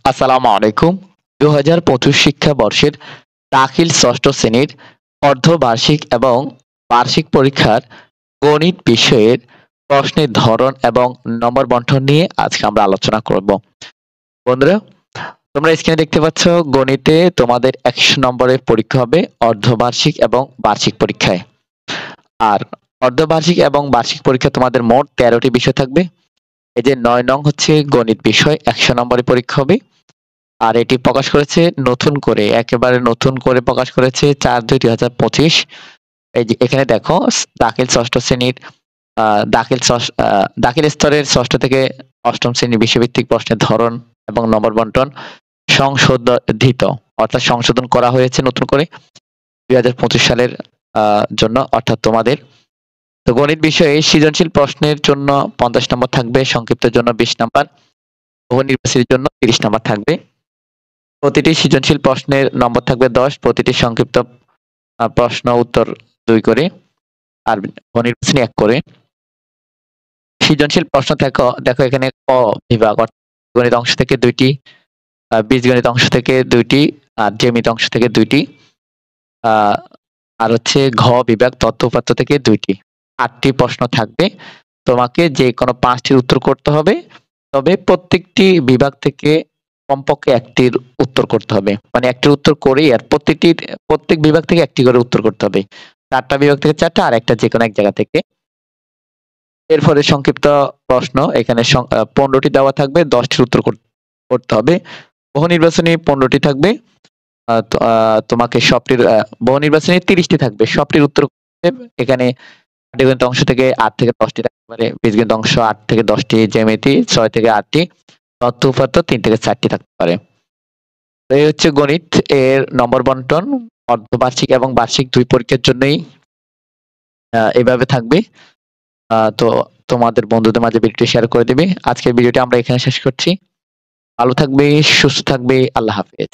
আসসালামু আলাইকুম। ২০২৫ শিক্ষাবর্ষের দাখিল ষষ্ঠ শ্রেণীর অর্ধবার্ষিক এবং বার্ষিক পরীক্ষার গণিত বিষয়ের প্রশ্নের ধরন এবং নম্বর বন্টন নিয়ে আজকে আমরা আলোচনা করব। বন্ধুরা, তোমরা স্ক্রিনে দেখতে পাচ্ছ গণিতে তোমাদের ১০০ নম্বরের পরীক্ষা হবে অর্ধবার্ষিক এবং বার্ষিক পরীক্ষায়। আর অর্ধবার্ষিক এবং বার্ষিক পরীক্ষা তোমাদের মোট ১৩টি বিষয় থাকবে। এই যে ৯ নং হচ্ছে গণিত বিষয় ১০০ নম্বরের পরীক্ষা হবে। আর এটি প্রকাশ করেছে নতুন করে, একেবারে নতুন করে প্রকাশ করেছে ৪/২/২০২৫। এই যে এখানে দেখো দাখিল ষষ্ঠ শ্রেণীর দাখিল স্তরের ষষ্ঠ থেকে অষ্টম শ্রেণীর বিষয়ভিত্তিক প্রশ্নের ধরন এবং নম্বর বন্টন সংশোধিত, অর্থাৎ সংশোধন করা হয়েছে নতুন করে ২০২৫ সালের জন্য, অর্থাৎ তোমাদের। তো গণিত বিষয়ে সৃজনশীল প্রশ্নের জন্য ৫০ নম্বর থাকবে, সংক্ষিপ্তের জন্য ২০ নম্বর, বহু নির্বাচনের জন্য ৩০ নম্বর থাকবে। প্রতিটি সৃজনশীল প্রশ্নের নম্বর থাকবে ১০, প্রতিটি সংক্ষিপ্ত প্রশ্ন উত্তর ২ করে, আর বহুনির্বাচনী ১ করে। সৃজনশীল প্রশ্ন দেখো এখানে ক বিভাগ, গণিত অংশ থেকে ২টি, বীজগণিত অংশ থেকে ২টি, আর জ্যামিতি অংশ থেকে ২টি, আর হচ্ছে ঘ বিভাগ তথ্য উপাত্ত থেকে ২টি। ৮টি প্রশ্ন থাকবে। তোমাকে যে কোনো ৫টির উত্তর করতে হবে, তবে প্রত্যেকটি বিভাগ থেকে কমপক্ষে ১টির উত্তর করতে হবে। মানে ১টির উত্তর করেই আর প্রত্যেক বিভাগ থেকে ১টি করে উত্তর করতে হবে। ৪টা বিভাগ থেকে ৪টা, আর একটা যেকোনো এক জায়গা থেকে। এরপরে সংক্ষিপ্ত প্রশ্ন এখানে ১৫টি দেওয়া থাকবে, ১০টির উত্তর করতে হবে। বহু নির্বাচনী ১৫টি থাকবে। তোমাকে সবটির বহু নির্বাচনী ৩০টি থাকবে, সবটির উত্তর করতে হবে। এখানে পাটিগণিত অংশ থেকে ৮ থেকে ১০টি থাকতে পারে, বীজগণিত অংশ ৮ থেকে ১০টি, জ্যামিতি ৬ থেকে ৮টি, তথ্য উপাত্ত ৩ থেকে ৪টি থাকতে পারে। তো এই হচ্ছে গণিত এর নম্বর বন্টন। অর্ধবার্ষিক এবং বার্ষিক ২ পরীক্ষার জন্যই এভাবে থাকবে। তো তোমাদের বন্ধুদের মাঝে ভিডিওটি শেয়ার করে দিবে। আজকের ভিডিওটি আমরা এখানে শেষ করছি। ভালো থাকবে, সুস্থ থাকবে। আল্লাহ হাফেজ।